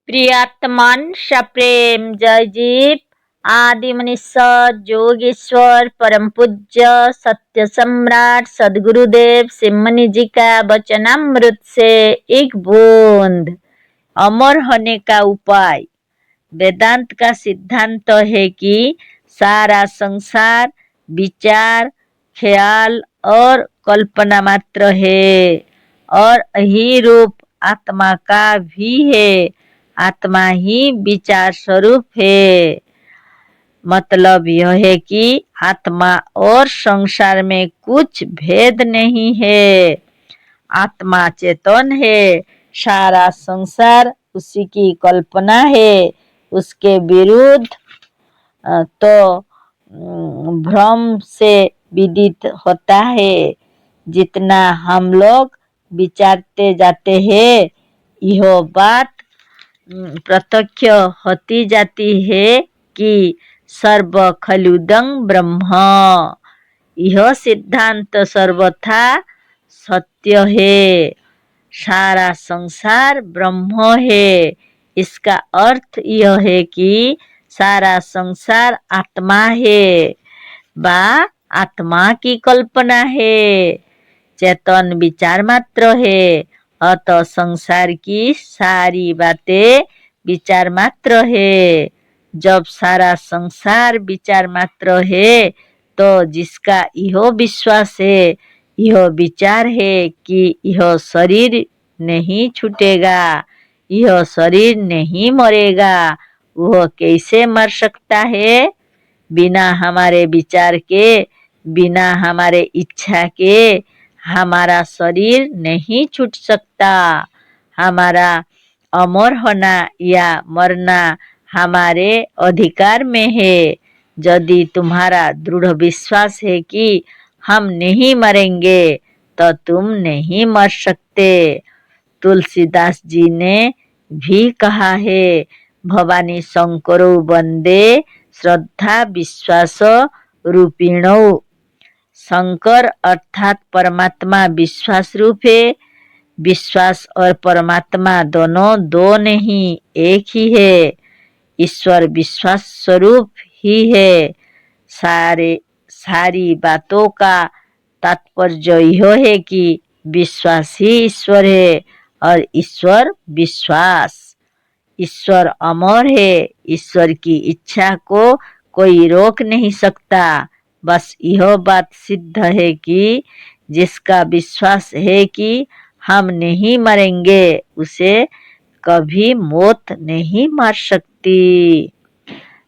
प्रियात्मन सप्रेम जय जीव आदि मनीषा जोगेश्वर परम पूज्य सत्य सम्राट सदगुरुदेव सिमनी जी का वचनामृत से एक बूंद। अमर होने का उपाय। वेदांत का सिद्धांत है कि सारा संसार विचार, ख्याल और कल्पना मात्र है और यही रूप आत्मा का भी है। आत्मा ही विचार स्वरूप है। मतलब यह है कि आत्मा और संसार में कुछ भेद नहीं है। आत्मा चेतन है, सारा संसार उसी की कल्पना है। उसके विरुद्ध तो भ्रम से विदित होता है। जितना हम लोग विचारते जाते हैं यह बात प्रत्यक्ष होती जाती है कि सर्व खलुदं ब्रह्म। यह सिद्धांत सर्वथा सत्य है। सारा संसार ब्रह्म है। इसका अर्थ यह है कि सारा संसार आत्मा है वा आत्मा की कल्पना है। चेतन विचार मात्र है। अतः संसार की सारी बातें विचार मात्र है। जब सारा संसार विचार मात्र है तो जिसका यह विश्वास है, यह विचार है कि यह शरीर नहीं छूटेगा, यह शरीर नहीं मरेगा, वह कैसे मर सकता है? बिना हमारे विचार के, बिना हमारे इच्छा के हमारा शरीर नहीं छूट सकता। हमारा अमर होना या मरना हमारे अधिकार में है। यदि तुम्हारा दृढ़ विश्वास है कि हम नहीं मरेंगे तो तुम नहीं मर सकते। तुलसीदास जी ने भी कहा है, भवानी शंकरो वंदे श्रद्धा विश्वास रूपिणो। शंकर अर्थात परमात्मा विश्वास रूप है। विश्वास और परमात्मा दोनों दो नहीं, एक ही है। ईश्वर विश्वास स्वरूप ही है। सारी बातों का तात्पर्य यह है कि विश्वास ही ईश्वर है और ईश्वर विश्वास। ईश्वर अमर है। ईश्वर की इच्छा को कोई रोक नहीं सकता। बस यह बात सिद्ध है कि जिसका विश्वास है कि हम नहीं मरेंगे उसे कभी मौत नहीं मार सकती।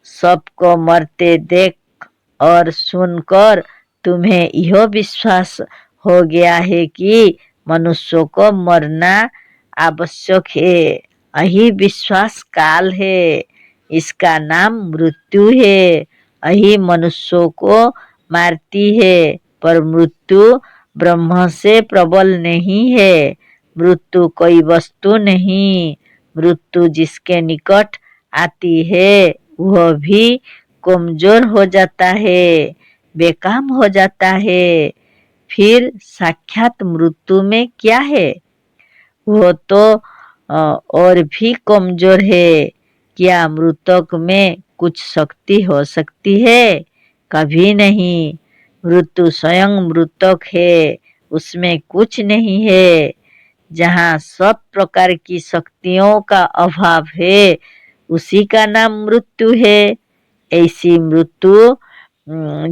सबको मरते देख और सुनकर तुम्हें यह विश्वास हो गया है कि मनुष्यों को मरना आवश्यक है। यही विश्वास काल है। इसका नाम मृत्यु है। यही मनुष्यों को मारती है। पर मृत्यु ब्रह्म से प्रबल नहीं है। मृत्यु कोई वस्तु नहीं। मृत्यु जिसके निकट आती है वह भी कमजोर हो जाता है, बेकाम हो जाता है। फिर साक्षात मृत्यु में क्या है? वो तो और भी कमजोर है। क्या मृतक में कुछ शक्ति हो सकती है? कभी नहीं। मृत्यु स्वयं मृतक है, उसमें कुछ नहीं है। जहाँ सब प्रकार की शक्तियों का अभाव है उसी का नाम मृत्यु है। ऐसी मृत्यु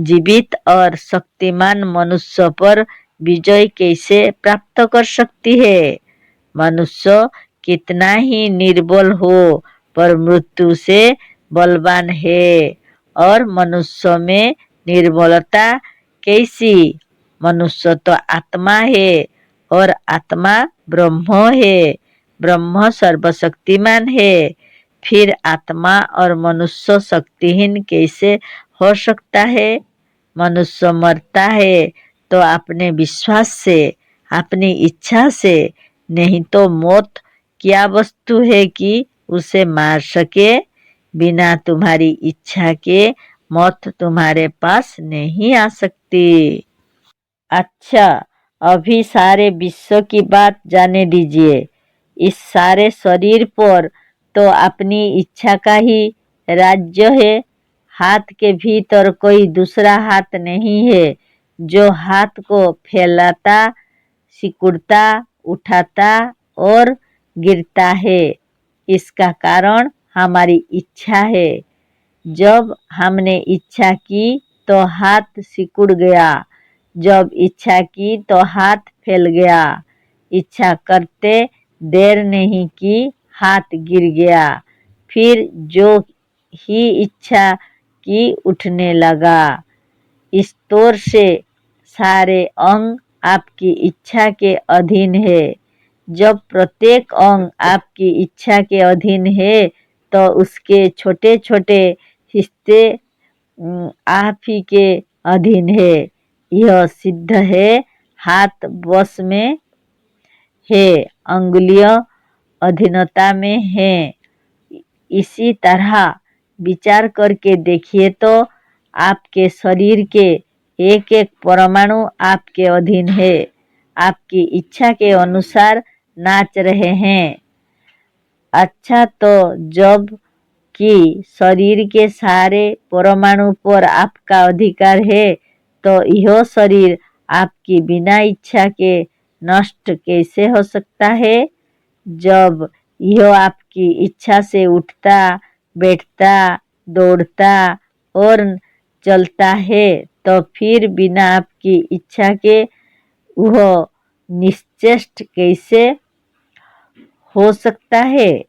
जीवित और शक्तिमान मनुष्य पर विजय कैसे प्राप्त कर सकती है? मनुष्य कितना ही निर्बल हो पर मृत्यु से बलवान है। और मनुष्य में निर्बलता कैसी? मनुष्य तो आत्मा है और आत्मा ब्रह्म है। ब्रह्म सर्वशक्तिमान है। फिर आत्मा और मनुष्य शक्तिहीन कैसे हो सकता है? मनुष्य मरता है तो अपने विश्वास से, अपनी इच्छा से, नहीं तो मौत क्या वस्तु है कि उसे मार सके? बिना तुम्हारी इच्छा के मौत तुम्हारे पास नहीं आ सकती। अच्छा, अभी सारे विश्व की बात जाने दीजिए। इस सारे शरीर पर तो अपनी इच्छा का ही राज्य है। हाथ के भीतर कोई दूसरा हाथ नहीं है जो हाथ को फैलाता, सिकुड़ता, उठाता और गिरता है। इसका कारण हमारी इच्छा है। जब हमने इच्छा की तो हाथ सिकुड़ गया, जब इच्छा की तो हाथ फैल गया। इच्छा करते देर नहीं की, हाथ गिर गया। फिर जो ही इच्छा की उठने लगा। इस तौर से सारे अंग आपकी इच्छा के अधीन है। जब प्रत्येक अंग आपकी इच्छा के अधीन है तो उसके छोटे छोटे हिस्से आप ही के अधीन है। यह सिद्ध है। हाथ वश में है, अंगुलियां अधीनता में हैं। इसी तरह विचार करके देखिए तो आपके शरीर के एक एक परमाणु आपके अधीन है, आपकी इच्छा के अनुसार नाच रहे हैं। अच्छा, तो जब कि शरीर के सारे परमाणु पर आपका अधिकार है तो यह शरीर आपकी बिना इच्छा के नष्ट कैसे हो सकता है? जब यह आपकी इच्छा से उठता, बैठता, दौड़ता और चलता है तो फिर बिना आपकी इच्छा के वह निश्चेष्ट कैसे हो सकता है?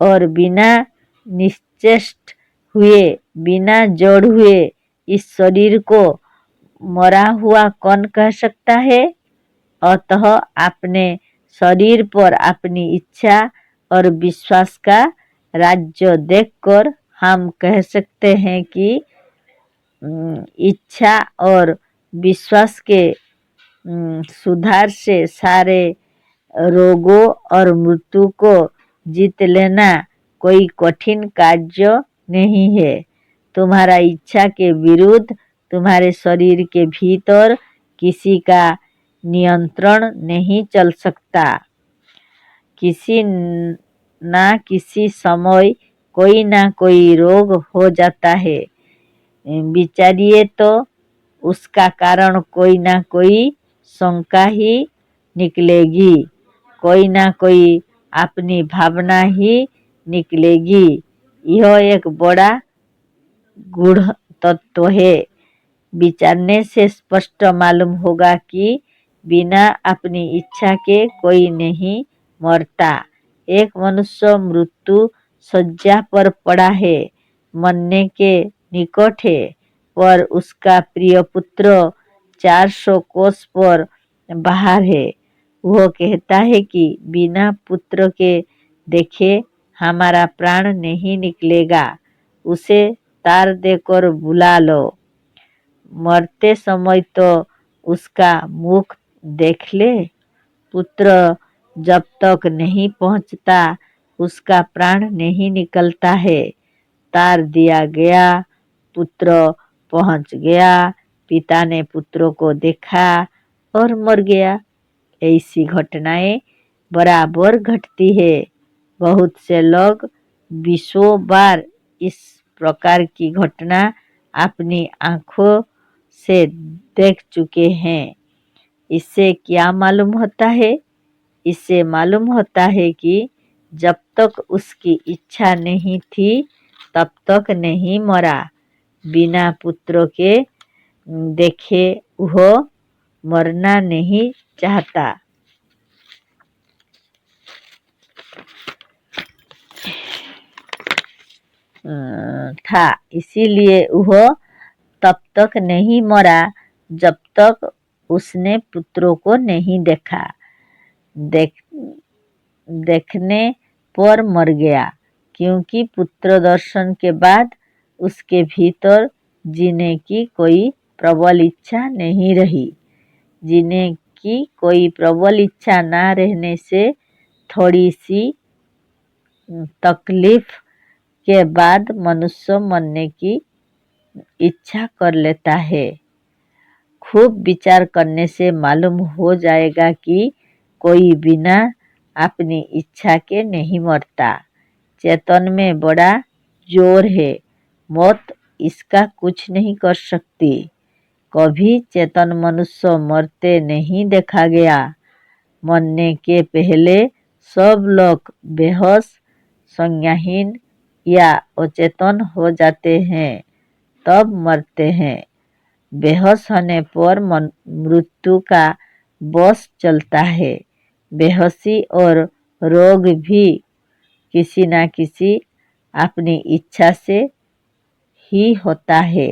और बिना निश्चेष्ट हुए, बिना जड़ हुए इस शरीर को मरा हुआ कौन कह सकता है? अतः अपने शरीर पर अपनी इच्छा और विश्वास का राज्य देखकर हम कह सकते हैं कि इच्छा और विश्वास के सुधार से सारे रोगों और मृत्यु को जीत लेना कोई कठिन कार्य नहीं है। तुम्हारा इच्छा के विरुद्ध तुम्हारे शरीर के भीतर किसी का नियंत्रण नहीं चल सकता। किसी ना किसी समय कोई ना कोई रोग हो जाता है। विचारिए तो उसका कारण कोई ना कोई शंका ही निकलेगी, कोई ना कोई अपनी भावना ही निकलेगी। यह एक बड़ा गूढ़ तत्व है। विचारने से स्पष्ट मालूम होगा कि बिना अपनी इच्छा के कोई नहीं मरता। एक मनुष्य मृत्यु शय्या पर पड़ा है, मरने के निकट है, पर उसका प्रिय पुत्र 400 कोस पर बाहर है। वह कहता है कि बिना पुत्र के देखे हमारा प्राण नहीं निकलेगा, उसे तार देकर बुला लो। मरते समय तो उसका मुख देख ले। पुत्र जब तक नहीं पहुंचता उसका प्राण नहीं निकलता है। तार दिया गया, पुत्र पहुंच गया, पिता ने पुत्रों को देखा और मर गया। ऐसी घटनाएं बराबर घटती है। बहुत से लोग 20 बार इस प्रकार की घटना अपनी आंखों से देख चुके हैं। इससे क्या मालूम होता है? इससे मालूम होता है कि जब तक उसकी इच्छा नहीं थी तब तक नहीं मरा। बिना पुत्र के देखे वह मरना नहीं चाहता था, इसीलिए वह तब तक नहीं मरा जब तक उसने पुत्रों को नहीं देखा। देखने पर मर गया, क्योंकि पुत्र दर्शन के बाद उसके भीतर जीने की कोई प्रबल इच्छा नहीं रही। जीने की कोई प्रबल इच्छा ना रहने से थोड़ी सी तकलीफ के बाद मनुष्य मरने की इच्छा कर लेता है। खूब विचार करने से मालूम हो जाएगा कि कोई बिना अपनी इच्छा के नहीं मरता। चेतन में बड़ा जोर है। मौत इसका कुछ नहीं कर सकती। कभी चेतन मनुष्य मरते नहीं देखा गया। मरने के पहले सब लोग बेहोश, संज्ञाहीन या अचेतन हो जाते हैं, तब मरते हैं। बेहोश होने पर मृत्यु का बस चलता है। बेहोशी और रोग भी किसी न किसी अपनी इच्छा से ही होता है।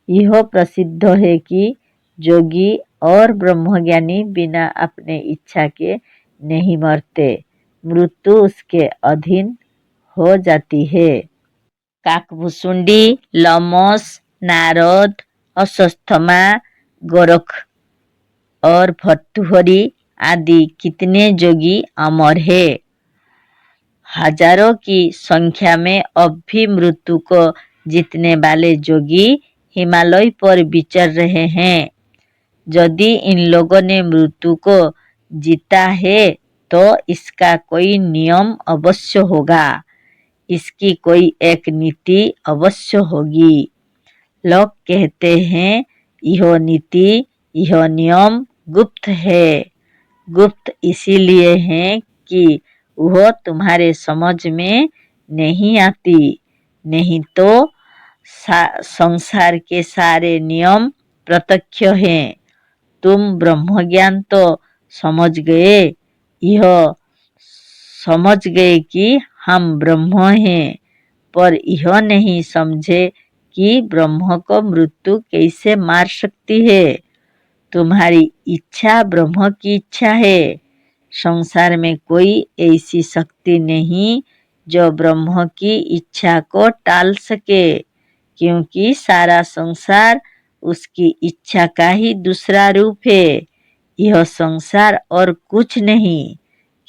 यह प्रसिद्ध है कि योगी और ब्रह्मज्ञानी बिना अपने इच्छा के नहीं मरते, मृत्यु उसके अधीन हो जाती है। काकभूषुंडी, लमस, नारद, अश्वत्थामा, गोरख और भर्तृहरि आदि कितने योगी अमर है। हजारों की संख्या में अब भी मृत्यु को जीतने वाले योगी हिमालय पर विचर रहे हैं। यदि इन लोगों ने मृत्यु को जीता है तो इसका कोई नियम अवश्य होगा, इसकी कोई एक नीति अवश्य होगी। लोग कहते हैं यह नीति, यह नियम गुप्त है। गुप्त इसीलिए है कि वह तुम्हारे समझ में नहीं आती, नहीं तो संसार के सारे नियम प्रत्यक्ष हैं। तुम ब्रह्मज्ञान तो समझ गए, यह समझ गए कि हम ब्रह्म हैं, पर यह नहीं समझे कि ब्रह्म को मृत्यु कैसे मार सकती है। तुम्हारी इच्छा ब्रह्म की इच्छा है। संसार में कोई ऐसी शक्ति नहीं जो ब्रह्म की इच्छा को टाल सके, क्योंकि सारा संसार उसकी इच्छा का ही दूसरा रूप है। यह संसार और कुछ नहीं,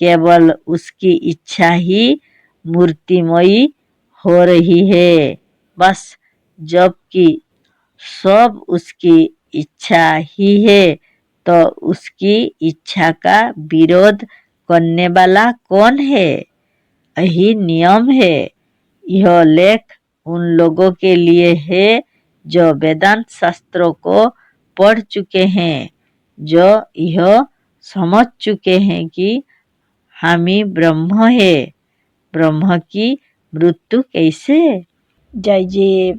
केवल उसकी इच्छा ही मूर्तिमयी हो रही है। बस जबकि सब उसकी इच्छा ही है, तो उसकी इच्छा का विरोध करने वाला कौन है? यही नियम है। यह लेख उन लोगों के लिए है जो वेदांत शास्त्रों को पढ़ चुके हैं, जो यह समझ चुके हैं कि हम ही ब्रह्म है। ब्रह्म की मृत्यु कैसे? जय जीव।